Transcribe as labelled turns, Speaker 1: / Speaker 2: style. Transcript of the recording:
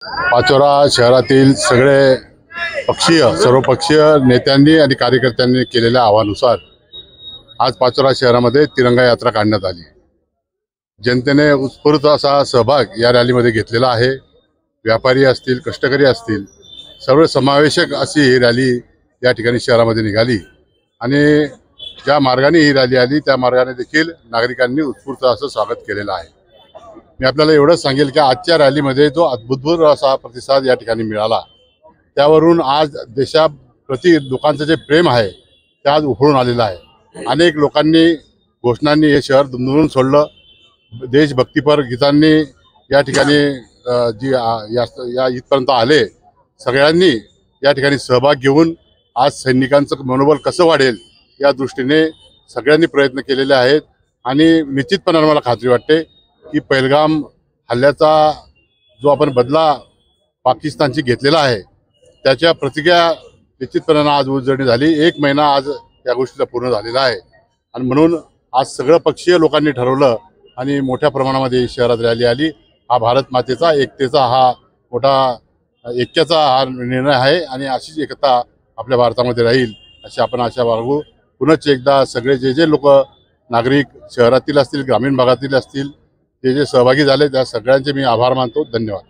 Speaker 1: पाचोरा शहरातील सर्वपक्षीय नेत्यांनी आणि कार्यकर्त्यांनी केलेल्या आवाहनानुसार आज पाचोरा शहरामध्ये तिरंगा यात्रा काढण्यात आली। जनतेने उत्स्फूर्त असा सहभाग या रॅलीमध्ये घेतलेला आहे। व्यापारी असतील, कष्टकरी असतील, सर्व समावेशक अशी ही रॅली या ठिकाणी शहरामध्ये निघाली आणि ज्या मार्गाने ही रॅली आली त्या मार्गाने देखील नागरिकांनी उत्स्फूर्त असं स्वागत केलेलं आहे। मी आपल्याला एवढंच सांगेल की आजच्या रॅलीमध्ये जो अद्भुत असा प्रतिसाद या ठिकाणी मिळाला, त्यावरून आज देशाप्रती लोकांचं जे प्रेम आहे ते आज उफळून आलेलं आहे। अनेक लोकांनी घोषणांनी हे शहर दुमदुमून सोडलं। देशभक्तीपर गीतांनी या ठिकाणी या इथपर्यंत आले। सगळ्यांनी या ठिकाणी सहभाग घेऊन आज सैनिकांचं मनोबल कसं वाढेल या दृष्टीने सगळ्यांनी प्रयत्न केलेले आहेत आणि निश्चितपणे मला खात्री वाटते की पहलगाम हल्ल्याचा जो आपण बदला पाकिस्तानची घेतलेला आहे त्याच्या प्रतिक्रिया निश्चितपणे आज उजळणी झाली। 1 महिना आज या गोष्टीला पूर्ण झालेला आहे आणि म्हणून आज सगळं पक्षीय लोकांनी ठरवलं आणि मोठ्या प्रमाणामध्ये शहरात रॅली आली। हा भारत मातेचा एकतेचा ऐक्याचा हा निर्णय आहे आणि अशीच एकता आपल्या भारतामध्ये राहील अशी आपण आशा बाळगू। पुनश्च एकदा सगळे जे लोक नागरिक शहरातील असतील, ग्रामीण भागातील असतील, जे सहभागी झाले त्या सगळ्यांचे मी आभार मानतो। धन्यवाद।